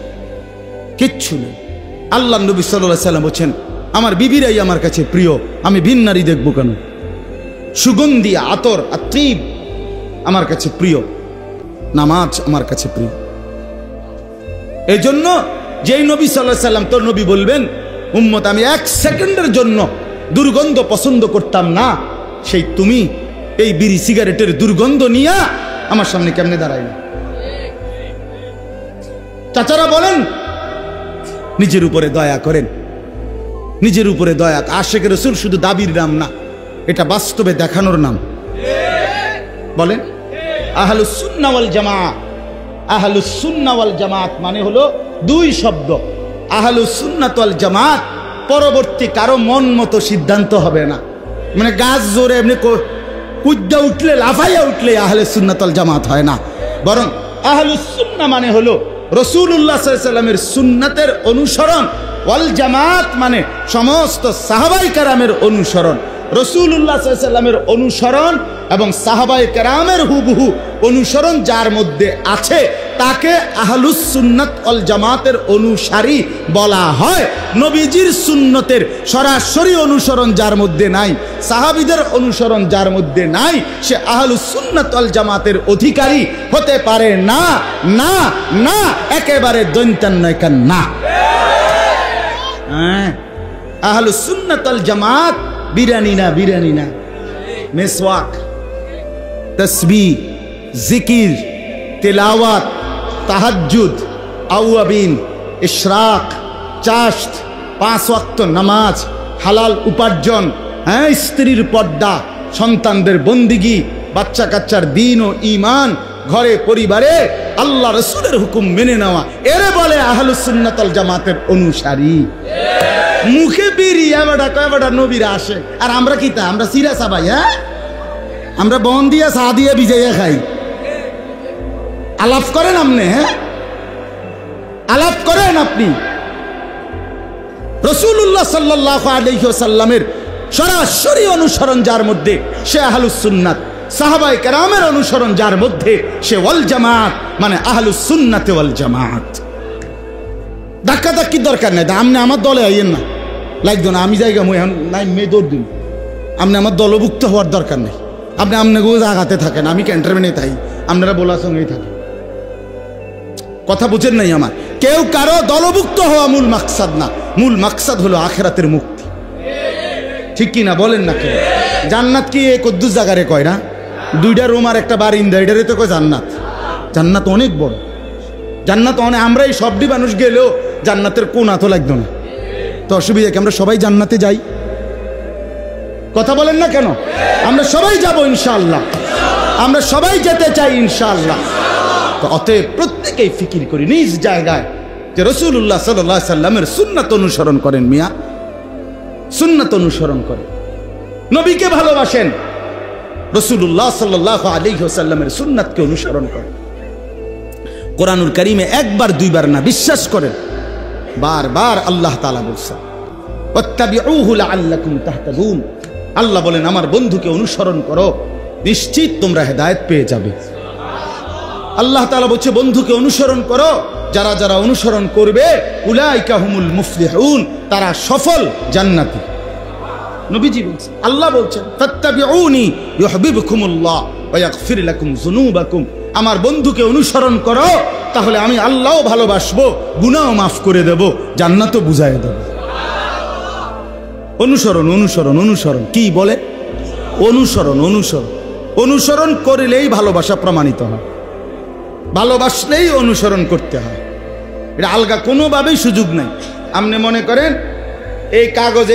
কিচ্ছু নেই। আল্লাহ নবী সাল্লাল্লাহু আলাইহি ওয়াসাল্লাম বলেন আমার বিবিরাই আমার কাছে প্রিয়, আমি ভিন নারী দেখবো কেন? সুগন্ধি আতর আত্রিব আমার কাছে প্রিয়, নামাজ আমার কাছে প্রিয়। এই জন্য যেই নবী সাল্লাল্লাহু আলাইহি ওয়াসাল্লাম, তোর নবী বলবেন উম্মত আমি এক সেকেন্ডের জন্য দুর্গন্ধ পছন্দ করতাম না, সেই তুমি এই বিড়ি সিগারেটের দুর্গন্ধ নিয়ে আমার সামনে কেমনে দাঁড়াইলে? চাচারা বলেন নিজের উপরে দয়া করেন, নিজের উপরে দয়া। আশিকে রাসূল শুধু দাবির নাম না, এটা বাস্তবে দেখানোর নাম। বলেন আহলুস সুন্নাহ ওয়াল জামাআহ। আহলুস সুন্নাহ ওয়াল জামাআত মানে হলো দুই শব্দ। আহলুস সুন্নাহ ওয়াল জামাআত পরবর্তী কারো মন মতো সিদ্ধান্ত হবে না। মানে গাছ জোরে এমনি কুদ্দা উঠলে, লাফাইয়া উঠলে আহলুস সুন্নাহ ওয়াল জামাআত হয় না, বরং আহলুস সুন্নাহ মানে হলো রাসূলুল্লাহ সাল্লাল্লাহু আলাইহি ওয়াসাল্লামের সুন্নাতের অনুসরণ, ওয়াল জামাত মানে সমস্ত সাহাবায়ে কেরামের অনুসরণ। রাসূলুল্লাহ সাল্লাল্লাহু আলাইহি ওয়াসাল্লামের অনুসরণ এবং সাহাবায়ে কেরামের হুবহু অনুসরণ যার মধ্যে আছে তাকে আহলুস সুন্নাত ওয়াল জামাতের অনুসারী বলা হয়। নবীজির সুন্নতের সরাসরি অনুসরণ যার মধ্যে নাই, সাহাবীদের অনুসরণ যার মধ্যে নাই, সে আহলুস সুন্নাত ওয়াল জামাতের অধিকারী হতে পারে না। না না, একেবারে দৈন্তান্নয় কান না। আহলুস সুন্নাত ওয়াল জামাত বিরানি না, বিরানি না, মিসওয়াক, তাসবিহ, জিকির, তিলাওয়াত, তাহাজ্জুদ, আওয়াবিন, ইশরাক, চাশত, 5 ওয়াক্ত নামাজ, হালাল উপার্জন, স্ত্রীর পর্দা, সন্তানদের বন্দিগি, বাচ্চা কাচ্চার দিন ও ঈমান, ঘরে পরিবারে আল্লাহ রাসূলের হুকুম মেনে নেওয়া, এরে বলে আহলুস সুন্নাত ওয়াল জামাতের অনুসারী। মুখে বিড়ি এবারটা কয়বারটা নবীরা আসে, আর আমরা কি তা? আমরা সিরা সাবাই, হ্যাঁ, আমরা বন দিয়া চা দিয়ে ভিজাইয়া খাই। আলাপ করেন আপনি, হ্যাঁ, আলাপ করেন আপনি। রাসূলুল্লাহ সাল্লাল্লাহু আলাইহি ওয়াসাল্লামের সরাসরি অনুসরণ যার মধ্যে সে আহলুস সুন্নাত, সাহাবায়ে কেরামের অনুসরণ যার মধ্যে সে ওয়াল জামাত মানে আহলুস সুন্নাত ওয়াল জামাত। ধাক্কা ধাক্কির দরকার নেই, আপনি আমার দলে আইয়েন না, লাগতো না, আমি জায়গা নাই মেয়ে দৌড় দিন, আপনি আমার দলভুক্ত হওয়ার দরকার নেই, আপনি আপনাকেও জাগাতে থাকেন, আমি ক্যান্টারমেন্টে থাকি, আপনারা বলার সঙ্গেই থাকেন। কথা বুঝেন নাই আমার? কেউ কারো দলভুক্ত হওয়া মূল মাকসাদ না, মূল মাকসাদ হলো আখিরাতের মুক্তি। ঠিক কি না বলেন না? কেউ জান্নাত কি এই কদ্দুস জায়গারে কয় না? 2টা রুম আর একটা বারিন্দা, এটারে তো কয় জান্নাত। জান্নাত অনেক বড়, জান্নাত অনেক। আমরা এই সবটি মানুষ গেলেও জান্নাতের কোন আতো লাগতো না, তো অসুবিধা কি? আমরা সবাই জান্নাতে যাই, কথা বলেন না কেন? আমরা সবাই যাব ইনশাআল্লাহ, আমরা সবাই যেতে চাই ইনশাআল্লাহ। তো অতএব প্রত্যেকেই ফিকির করি নিজ জায়গায় যে রাসূলুল্লাহ সাল্লাল্লাহু আলাইহি সাল্লামের সুন্নাত অনুসরণ করেন। মিয়া সুন্নাত অনুসরণ করেন, নবীকে ভালোবাসেন, রাসূলুল্লাহ সাল্লাল্লাহু আলাইহি ওয়াসাল্লামের সুন্নাতকে অনুসরণ করেন। কোরআনুল কারীমে একবার দুইবার না, বিশ্বাস করেন বারবার আল্লাহ তাআলা বলছেন ওয়াত্তাবিউহু লাআল্লাকুম তাহতাদুন। আল্লাহ বলেন আমার বন্ধুকে অনুসরণ করো, নিশ্চিত তোমরা হেদায়েত পেয়ে যাবে। আল্লাহ তাআলা বলছে বন্ধুকে অনুসরণ করো, যারা যারা অনুসরণ করবে উলাইকা হুমুল মুফলিহুন, তারা সফল জান্নাতি। নবীজি বলছেন, আল্লাহ বলছেন ফাত্তাবিউনি ইউহিব্বুকুমুল্লাহ ওয়া ইয়াগফির লাকুম যুনুবাকুম। আমার বন্ধুকে অনুসরণ করো, তাহলে আমি আল্লাহও ভালোবাসবো, গুনাহও মাফ করে দেব, জান্নাতও বুঝাইয়ে দেব। অনুসরণ অনুসরণ অনুসরণ কি বলে? অনুসরণ অনুসরণ অনুসরণ করলেই ভালোবাসা প্রমাণিত হয়, ভালোবাসলেই অনুসরণ করতে হয়। এটা আলগা কোনোভাবেই সুযোগ নাই। আপনি মনে করেন এই কাগজ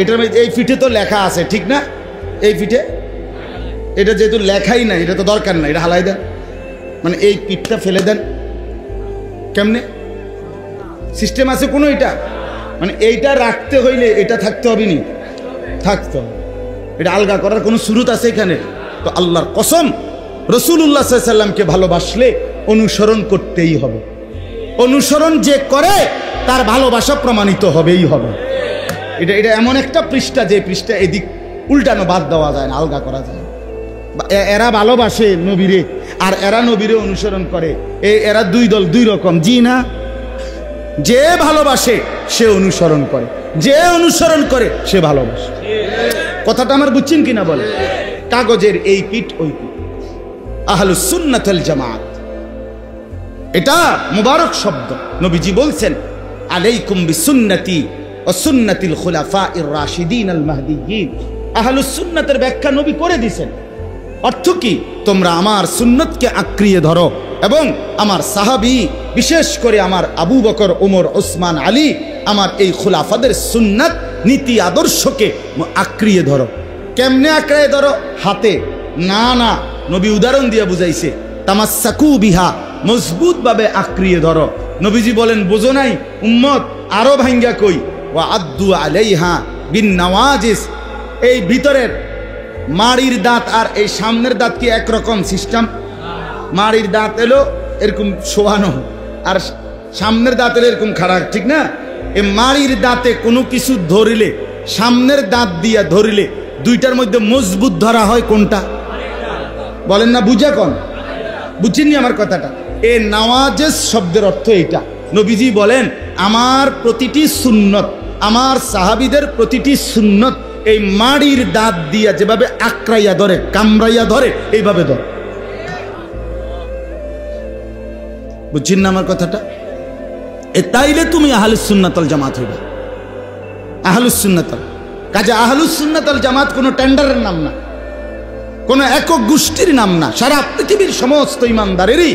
এটার মধ্যে এই পিঠে তো লেখা আছে, ঠিক না? এই পিঠে এটা যেহেতু লেখাই নাই, এটা তো দরকার নাই, এটা হালাই দেন, মানে এই পিঠটা ফেলে দেন। কেমনে সিস্টেম আছে কোনো? এটা মানে এইটা রাখতে হইলে এটা থাকতে হবে, নি থাকতে হবে। এটা আলগা করার কোনো সুরত আছে এখানে? তো আল্লাহর কসম, রাসূলুল্লাহ সাল্লাল্লাহু আলাইহি সাল্লামকে ভালোবাসলে অনুসরণ করতেই হবে। অনুসরণ যে করে তার ভালোবাসা প্রমাণিত হবেই হবে। এটা এমন একটা পৃষ্ঠা, যে পৃষ্ঠা এদিক উল্টানো বাদ দেওয়া যায় না, আলগা করা যায়। এরা ভালোবাসে নবীরে আর এরা নবীরে অনুসরণ করে, এরা দুই দল, দুই রকম। জি না, যে ভালোবাসে সে অনুসরণ করে, যে অনুসরণ করে সে ভালোবাসে। কথাটা আমার বুঝছেন কিনা বলে? কাগজের এই পিঠ ওই পিঠ, আহলুস সুন্নাত ওয়াল জামাত, এটা মুবারক শব্দ। নবীজি বলছেন আলাইকুম বিসুন্নতি ওয়া সুন্নাতিল খুলাফাইর রাশিদিন আল মাহদিয়্যিন। আহলুস সুন্নাতের ব্যাখ্যা নবী করে দিয়েছেন। অর্থ কি? তোমরা আমার সুন্নতকে আঁকড়িয়ে ধরো এবং আমার সাহাবী, বিশেষ করে আমার আবু বকর, ওমর, ওসমান, আলী, আমার এই খুলাফাদের সুন্নাত নীতি আদর্শকে আঁকড়িয়ে ধরো। কেমনে আঁকড়িয়ে ধরো? হাতে না, না, নবী উদাহরণ দিয়ে বুঝাইছে, তামাসসাকু বিহা, মজবুত ভাবে আঁকড়িয়ে ধরো। নবীজি বলেন বোঝো নাই উম্মত, আরো ভাঙ্গা কই, ওয়া আদ্দু আলাইহা বিন নওয়াজিস। এই ভিতরের মাড়ির দাঁত আর এই সামনের দাঁত কি একরকম সিস্টেম? মাড়ির দাঁত এলো এরকম শোয়ানো, আর সামনের দাঁত এলো এরকম খাড়া, ঠিক না? এই মাড়ির দাঁতে কোনো কিছু ধরিলে, সামনের দাঁত দিয়া ধরিলে দুইটার মধ্যে মজবুত ধরা হয় কোনটা? বলেন না, বুঝা কোন? বুঝিনি আমার কথাটা? এই নওয়াজিস শব্দের অর্থ এইটা। নবীজি বলেন আমার প্রতিটি সুন্নত, আমার সাহাবীদের প্রতিটি সুন্নত এই মাড়ির দাঁত দিয়া যেভাবে আঁকড়াইয়া ধরে, কামড়াইয়া ধরে, এইভাবে ধরে। বুঝছেন না আমার কথাটা? তাইলে তুমি আহলুস সুন্নাত ওয়াল জামাত হইবে। আহলুস সুন্নাত, কাজে আহলুস সুন্নাত ওয়াল জামাত কোনো টেন্ডারের নাম না, কোনো একক গোষ্ঠীর নাম না। সারা পৃথিবীর সমস্ত ইমানদারেরই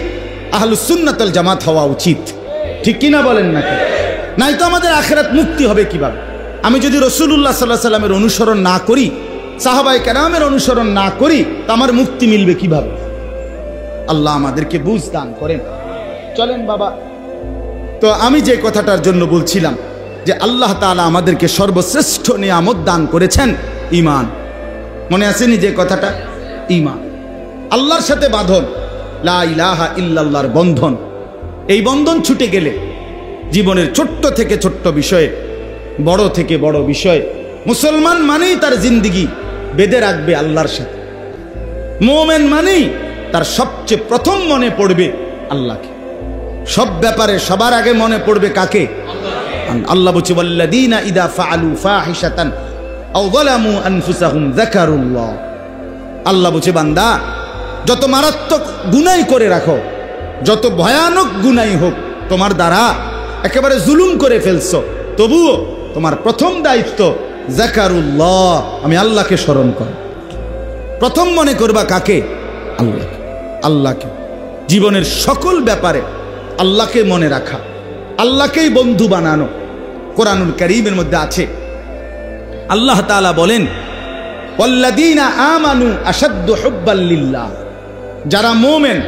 আহলুস সুন্নাত ওয়াল জামাত হওয়া উচিত, ঠিক কিনা বলেন না? নাই তো আমাদের আখিরাত মুক্তি হবে কিভাবে? আমি যদি রাসূলুল্লাহ সাল্লাল্লাহু আলাইহি সাল্লামের অনুসরণ না করি, সাহাবায়ে কেরামের অনুসরণ না করি, তো আমার মুক্তি মিলবে কিভাবে? আল্লাহ আমাদেরকে বুঝ দান করেন। চলেন বাবা, তো আমি যে কথাটার জন্য বলছিলাম যে আল্লাহ তাআলা আমাদেরকে সর্বশ্রেষ্ঠ নিয়ামত দান করেছেন ঈমান। মনে আসেনি যে কথাটা? ঈমান, আল্লাহর সাথে বাঁধন, লা ইলাহা ইল্লাল্লাহর বন্ধন। এই বন্ধন ছুটে গেলে জীবনের ছোট্ট থেকে ছোট্ট বিষয়ে, বড় থেকে বড় বিষয়, মুসলমান মানেই তার জিন্দেগি বেঁধে রাখবে আল্লাহর সাথে। মুমিন মানেই তার সবচেয়ে প্রথম মনে পড়বে আল্লাহকে। সব ব্যাপারে সবার আগে মনে পড়বে কাকে? আল্লাহ বলছে ওয়াল্লাযীনা ইযা ফাআলু ফাহিশাতান আও যালামু আনফুসাহুম যাকারুল্লাহ। আল্লাহ বলছে বান্দা, যত মারাত্মক গুনাহ করে রাখো, যত ভয়ানক গুনাহ হোক তোমার দ্বারা, একেবারে জুলুম করে ফেলছো, তবুও তোমার প্রথম দায়িত্ব যাকারুল্লাহ, আমি আল্লাহকে স্মরণ করো। প্রথম মনে করবা কাকে? আল্লাহকে। আল্লাহকে জীবনের সকল ব্যাপারে আল্লাহকে মনে রাখা, আল্লাহকেই বন্ধু বানানো। কোরআনুল কারীমের মধ্যে আছে, আল্লাহ তাআলা বলেন ওয়াল্লাযীনা আমানু আশাদ্দু হুব্বাল লিল্লাহ। যারা মুমিন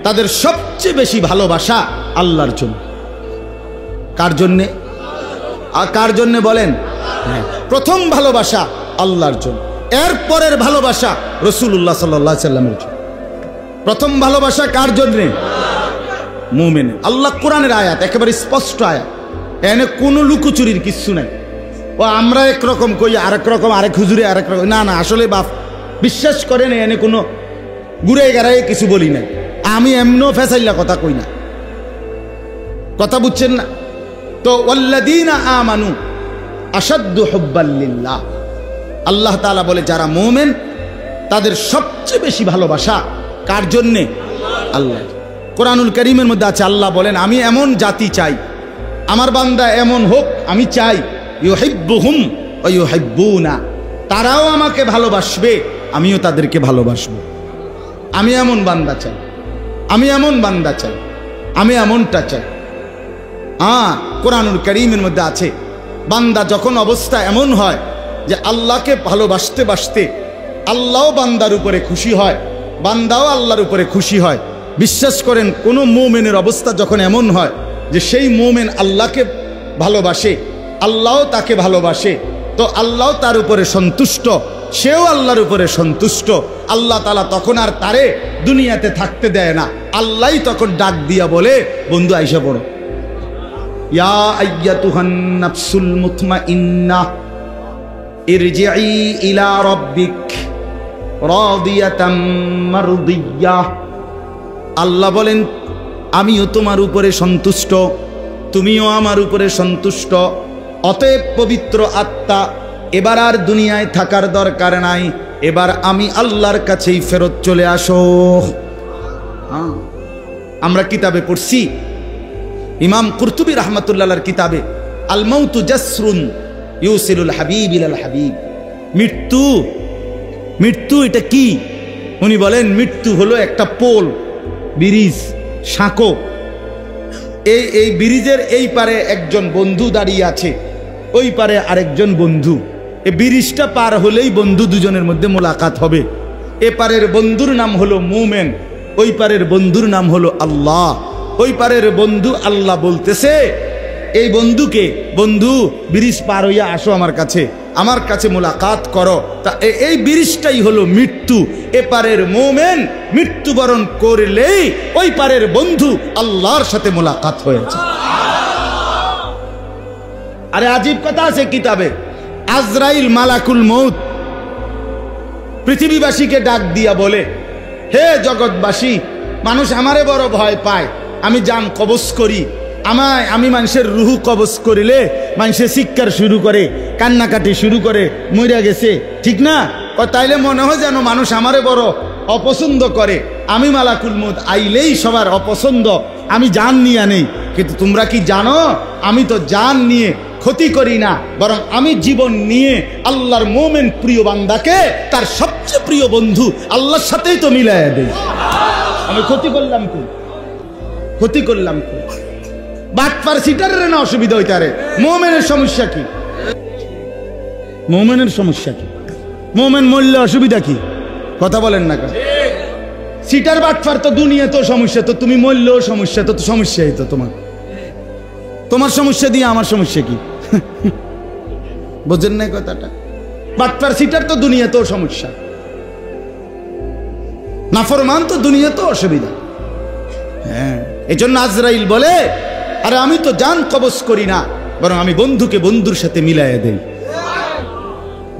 তাদের সবচেয়ে বেশি ভালোবাসা আল্লাহর জন্য। কার জন্যে? কার জন্যে বলেন? প্রথম ভালোবাসা আল্লাহর জন্য, এর পরের ভালোবাসা রাসূলুল্লাহ সাল্লাল্লাহু আলাইহি সাল্লামের জন্য। প্রথম ভালোবাসা কার জন্যে? মুমিনের। আল্লাহ কোরআনের আয়াত, একেবারে স্পষ্ট আয়াত, এনে কোনো লুকোচুরির কিচ্ছু নাই। ও আমরা একরকম কই, আরেক রকম, আরেক হুজুরে আরেক রকম। না না, আসলে বাপ বিশ্বাস করেন এনে কোনো ঘুরে গেড়াই কিছু বলি নাই। আমি এমনও ফেসাইলা কথা কই না, কথা বুঝছেন না? তো ওয়াল্লাযীনা আমানু আশাদ্দু হুব্বাল লিল্লাহ, আল্লাহ তাআলা বলে যারা মুমিন তাদের সবচেয়ে বেশি ভালোবাসা কার জন্যে? আল্লাহ। কোরআনুল কারীমের মধ্যে আছে, আল্লাহ বলেন আমি এমন জাতি চাই, আমার বান্দা এমন হোক, আমি চাই ইউহিব্বুহুম ওয়া ইউহিব্বুনা, তারাও আমাকে ভালোবাসবে, আমিও তাদেরকে ভালোবাসবো। আমি এমন বান্দা চাই, আমি এমন বান্দা চাই, আমি এমনটা চাই। কোরআনুল কারীমের মধ্যে আছে বান্দা যখন অবস্থা এমন হয় যে আল্লাহকে ভালোবাসতে বাসতে আল্লাহও বান্দার উপরে খুশি হয়, বান্দাও আল্লাহর উপরে খুশি হয়। বিশ্বাস করেন কোন মুমিনের অবস্থা যখন এমন হয় যে সেই মুমিন আল্লাহকে ভালোবাসে, আল্লাহও তাকে ভালোবাসে, তো আল্লাহও তার উপরে সন্তুষ্ট, সেও আল্লাহর উপরে সন্তুষ্ট, আল্লাহ তাআলা তখন আর তারে দুনিয়াতে থাকতে দেয় না। আল্লাহই তখন ডাক দিয়া বলে, বন্ধু আইসা পড়ো, ইয়া আইয়াতুহান নাফসুল মুতমাইন্নাহ ইরজিই ইলা রাব্বিক রাদিয়াতাম মারদিয়াহ। আল্লাহ বলেন আমিও তোমার উপরে সন্তুষ্ট, তুমিও আমার উপরে সন্তুষ্ট, অতএব পবিত্র আত্মা এবার আর দুনিয়ায় থাকার দরকার নাই, এবার আমি আল্লাহর কাছেই ফেরত চলে আসো। আমরা কিতাবে পড়ছি, ইমাম কুরতুবী রাহমাতুল্লাহর কিতাবে আল মাউতু জাসরুন ইউসিলুল হাবিব ইলাল হাবিব, মৃত্যু, মৃত্যু এটা কি? উনি বলেন মৃত্যু হলো একটা পোল, ব্রিজ, সাঁকো। এই ব্রিজের এই পারে একজন বন্ধু দাঁড়িয়ে আছে, ওই পারে আরেকজন বন্ধু। এই ব্রিজটা পার হলেই বন্ধু দুজনের মধ্যে মোলাকাত হবে। এ পারের বন্ধুর নাম হলো মুমিন, ওই পারের বন্ধুর নাম হলো আল্লাহ। ওই পারের বন্ধু আল্লাহ বলতেছে এই বন্ধুকে, বন্ধু ব্রিজ পার হইয়া আসো আমার কাছে মোলাকাত করো। তা এই ব্রিজটাই হলো মৃত্যু। এপারের মুমিন মৃত্যুবরণ করলেই ওই পারের বন্ধু আল্লাহর সাথে মোলাকাত হয়েছে। আরে আজীব কথা আছে কিতাবে, আজরাইল মালাকুল মউত পৃথিবীবাসীকে ডাক দিয়া বলে, হে জগৎবাসী, মানুষ আমারে বড় ভয় পায়, আমি জান কবজ করি, আমি মানুষের রুহু কবজ করিলে মানুষের চিৎকার শুরু করে, কান্নাকাটি শুরু করে, মইরা গেছে, ঠিক না? তাইলে মনে হয় যেন মানুষ আমারে বড় অপছন্দ করে। আমি মালাকুল মউত আইলেই সবার অপছন্দ, আমি জান নিয়ে নেই। কিন্তু তোমরা কি জানো, আমি তো জান নিয়ে ক্ষতি করি না, বরং আমি জীবন নিয়ে আল্লাহর মুমিন প্রিয় বান্দাকে তার সবচেয়ে প্রিয় বন্ধু আল্লাহর সাথেই তো মিলাইয়া দেই। আমি ক্ষতি করলাম কি? ক্ষতি করলাম কি? বাটপার সিটারের না অসুবিধা হইতারে, মুমিনের সমস্যা কি? মুমিনের সমস্যা কি? মুমিন মরলে অসুবিধা কি? কথা বলেন না কেন? সিটার বাটপার তো দুনিয়াতেও সমস্যা, তো তুমি মরলেও সমস্যা, তো সমস্যাই তো তোমার সমস্যা দিয়ে আমার সমস্যা কি? বুঝেন না কথাটা? বাটপার সিটার তো দুনিয়াতেও সমস্যা, নাফরমান তো দুনিয়াতেও অসুবিধা। হ্যাঁ, এই জন্য আজরাইল বলে, আরে আমি তো জান কবজ করি না, বরং আমি বন্ধুকে বন্ধুর সাথে মিলাইয়া দেই,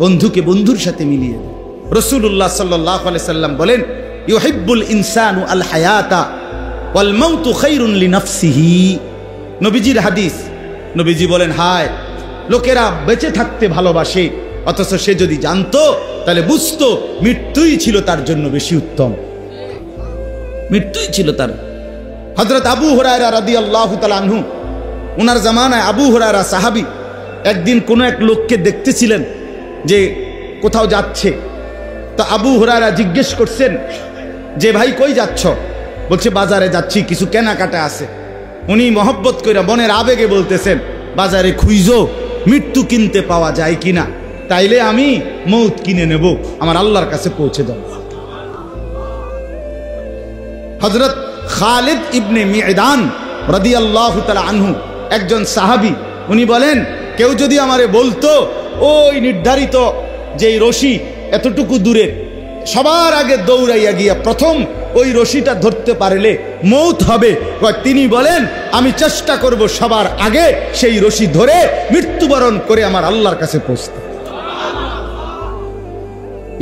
বন্ধুকে বন্ধুর সাথে মিলিয়ে দেই। রাসূলুল্লাহ সাল্লাল্লাহু আলাইহি সাল্লাম বলেন, ইউহিব্বুল ইনসানু আল হায়াতা ওয়াল মাউতু খায়রুন লিনাফসিহি। নবীজির হাদিস, নবীজি বলেন, হায় লোকেরা বেঁচে থাকতে ভালোবাসে, অথচ সে যদি জানতো তাহলে বুঝতো মৃত্যুই ছিল তার জন্য বেশি উত্তম, মৃত্যুই ছিল তার। হযরত আবু হুরায়রা রাদিয়াল্লাহু তাআলা আনহু, ওনার জামানায় আবু হুরায়রা সাহাবী, একদিন কোনো এক লোককে দেখতেছিলেন যে কোথাও যাচ্ছে। তো আবু হুরায়রা জিজ্ঞেস করছেন যে ভাই কই যাচ্ছ? বলছে বাজারে যাচ্ছি, কিছু কেনাকাটা আছে। উনি মহব্বত কইরা মনের আবেগে বলতেছেন, বাজারে খুঁজো মৃত্যু কিনতে পাওয়া যায় কিনা, তাইলে আমি মৌত কিনে নেব, আমার আল্লাহর কাছে পৌঁছে যাব। হযরত খালিদ ইবনে মি'দান রাদিয়াল্লাহু তাআলা আনহু, একজন সাহাবী, উনি বলেন, কেউ যদি আমারে বলতো ওই নির্ধারিত যেই রশি এতটুকু দূরে, সবার আগে দৌড়াইয়া গিয়া প্রথম ওই রশিটা ধরতে পারলে মৌত হবে। তিনি বলেন আমি চেষ্টা করব সবার আগে সেই রশি ধরে মৃত্যুবরণ করে আমার আল্লাহর কাছে পৌঁছতে।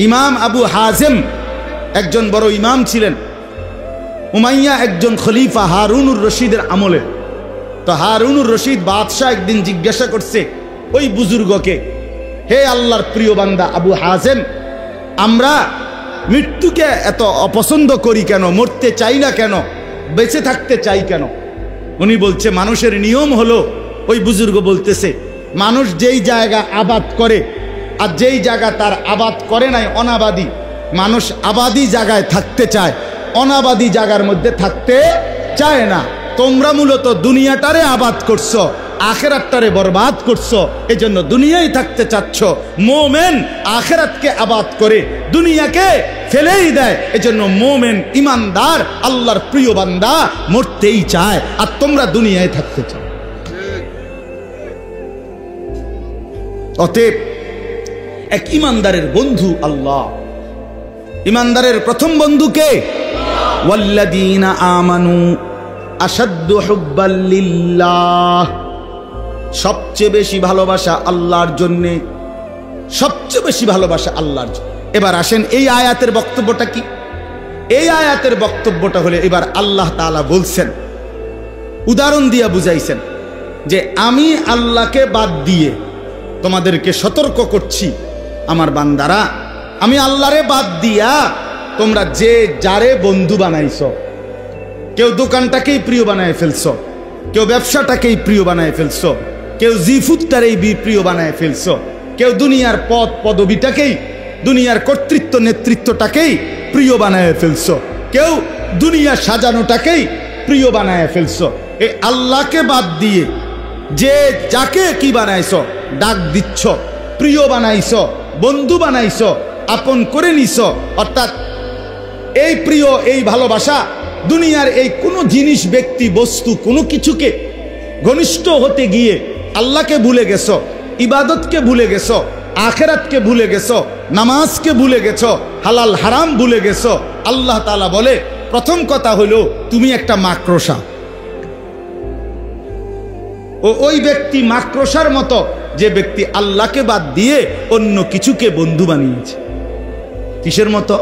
ইমাম আবু হাজেম একজন বড় ইমাম ছিলেন। উমাইয়া একজন খলিফা হারুনুর রশিদের আমলে। তো হারুনুর রশিদ বাদশাহ একদিন জিজ্ঞাসা করছে ওই বুজুর্গকে, হে আল্লাহর প্রিয় বান্দা আবু হাজেম, আমরা মৃত্যুকে এত অপছন্দ করি কেন, মরতে চাই না কেন, বেঁচে থাকতে চাই কেন? উনি বলছে মানুষের নিয়ম হলো, ওই বুজুর্গ বলতেছে, মানুষ যেই জায়গা আবাদ করে আর যেই জায়গা তার আবাদ করে নাই অনাবাদী, মানুষ আবাদী জায়গায় থাকতে চায়, অনাবাদী জায়গার মধ্যে থাকতে চায় না। তোমরা মূলত দুনিয়াটারে আবাদ করছো, আখেরাতটারে বরবাদ করছো, এজন্য দুনিয়ায় থাকতে চাচ্ছ। মোমেন আখেরাতকে আবাদ করে দুনিয়াকে ফেলেই দেয়, এজন্য মোমেন ইমানদার আল্লাহর প্রিয় বান্দা মরতেই চায়, আর তোমরা দুনিয়ায় থাকতে চাও। অতএব এক ইমানদারের বন্ধু আল্লাহ। ইমানদারের প্রথম বন্ধু কে? ওয়াল্লাযীনা আমানু আশাদ্দু হুব্বাল লিল্লাহ। সবচেয়ে বেশি ভালোবাসা আল্লাহর জন্যে, সবচেয়ে বেশি ভালোবাসা আল্লাহর জন্য। এবার আসেন এই আয়াতের বক্তব্যটা কি? এই আয়াতের বক্তব্যটা হলে এবার আল্লাহ তাআলা বলছেন, উদাহরণ দিয়া বুঝাইছেন যে আমি আল্লাহকে বাদ দিয়ে তোমাদেরকে সতর্ক করছি আমার বান্দারা, আমি আল্লাহরে বাদ দিয়া তোমরা যে যারে বন্ধু বানাইছো, কেউ দোকানটাকেই প্রিয় বানায় ফেলছো, কেউ ব্যবসাটাকেই প্রিয় বানায় ফেলছো, কেউ জিফুতটারেই প্রিয় বানায় ফেলছো, কেউ দুনিয়ার পদ পদবিটাকেই, দুনিয়ার কর্তৃত্ব নেতৃত্বটাকেই প্রিয় বানায় ফেলছো, কেউ দুনিয়া সাজানোটাকেই প্রিয় বানায় ফেলছো। এই আল্লাহকে বাদ দিয়ে যে যাকে কি বানাইছো, ডাক দিচ্ছ, প্রিয় বানাইছো, বন্ধু বানাইছো, আপন করে নিছো, অর্থাৎ এই প্রিয়, এই ভালোবাসা দুনিয়ার এই কোনো জিনিস, ব্যক্তি, বস্তু, কোনো কিছুকে ঘনিষ্ঠ হতে গিয়ে আল্লাহকে ভুলে গেছো, ইবাদতকে ভুলে গেছো, আখেরাতকে ভুলে গেছো, নামাজকে ভুলে গেছো, হালাল হারাম ভুলে গেছো। আল্লাহ তাআলা বলে প্রথম কথা হলো তুমি একটা মাকড়সা। ওই ব্যক্তি মাকড়সার মতো যে ব্যক্তি আল্লাহকে বাদ দিয়ে অন্য কিছুকে বন্ধু বানিয়েছে। কিসের মতো?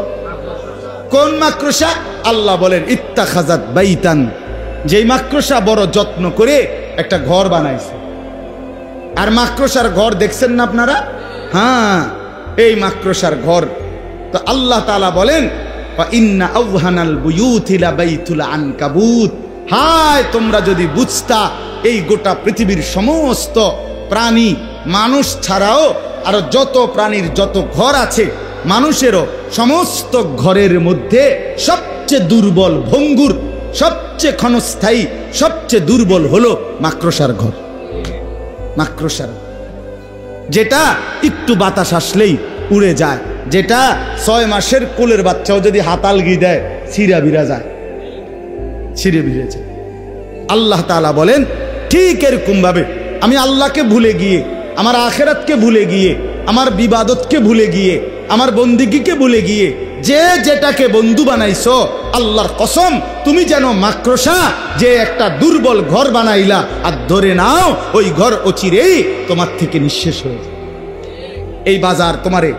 কোন মাকড়সা? আল্লাহ বলেন ইত্তাখাযাত বাইতান, যেই মাকড়সা বড় যত্ন করে একটা ঘর বানাইছে। আর মাকড়সার ঘর দেখছেন না আপনারা? হ্যাঁ, এই মাকড়সার ঘর। তো আল্লাহ তাআলা বলেন ইন্না আওহানাল বুয়ুতি লা বাইতুল আনকাবুত। হায়, তোমরা যদি বুঝতা এই গোটা পৃথিবীর সমস্ত প্রাণী, মানুষ ছাড়াও আরো যত প্রাণীর যত ঘর আছে, মানুষেরও সমস্ত ঘরের মধ্যে সবচেয়ে দুর্বল, ভঙ্গুর, সবচেয়ে ক্ষণস্থায়ী, সবচেয়ে দুর্বল হলো মাকড়সার ঘর। মাকড়সার, যেটা একটু বাতাস আসলেই উড়ে যায়, যেটা 6 মাসের কোলের বাচ্চাও যদি হাতালগি দেয় ছিঁড়া বিরা যায়, ছিঁড়ে বিরে যায়। আল্লাহ তাআলা বলেন ঠিক এরকম ভাবে আমি আল্লাহকে ভুলে গিয়ে, আমার আখেরাতকে ভুলে গিয়ে, আমার বিবাদতকে ভুলে গিয়ে, আমার বন্দিগিকে ভুলে গিয়ে যে যেটাকে বন্ধু বানাইছো, আল্লাহর কসম তুমি যেন মাকড়সা যে একটা দুর্বল ঘর বানাইলা, আর ধরে নাও ওই ঘর অচিরেই তোমার থেকে নিঃশেষ হয়ে যায়। এই বাজার তোমারে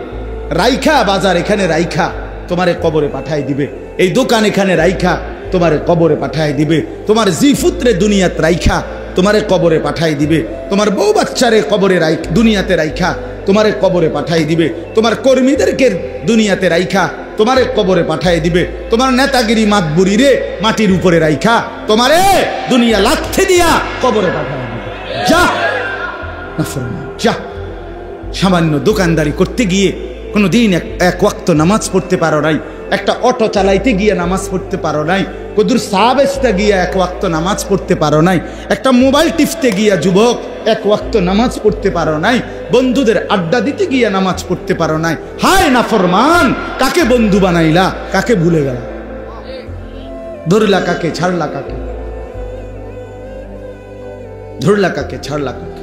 রাইখা, বাজার এখানে রাইখা তোমারে কবরে পাঠাই দিবে, এই দোকান এখানে রাইখা তোমারে কবরে পাঠাই দিবে, তোমার জিফুত্রে দুনিয়াত রাইখা তোমারে কবরে পাঠাই দিবে, তোমার বউ বাচ্চারে কবরে দুনিয়াতে রাইখা তোমারে কবরে পাঠাই দিবে, তোমার কর্মীদেরকে দুনিয়াতে রাইখা তোমারে কবরে পাঠাই দিবে, তোমার নেতাগিরি মাতবুরি রে মাটির উপরে রাইখা তোমারে দুনিয়া লাথি দিয়া কবরে পাঠাই দিবে। যা নাফরমান, যা। সামান্য দোকানদারি করতে গিয়ে কোনোদিন এক ওয়াক্ত নামাজ পড়তে পারো নাই, একটা অটো চালাইতে গিয়ে নামাজ পড়তে পারো নাই, কদুর চা বেচতে গিয়ে এক ওয়াক্ত নামাজ পড়তে পারো নাই, একটা মোবাইল টিপতে গিয়া যুবক এক ওয়াক্ত নামাজ পড়তে পারো নাই, বন্ধুদের আড্ডা দিতে গিয়ে নামাজ পড়তে পারো নাই। হায় নাফরমান, কাকে বন্ধু বানাইলা, কাকে ভুলে গেলা, ধরলা কাকে, ছাড়লা কাকে, ধরলা কাকে, ছাড়লা কাকে।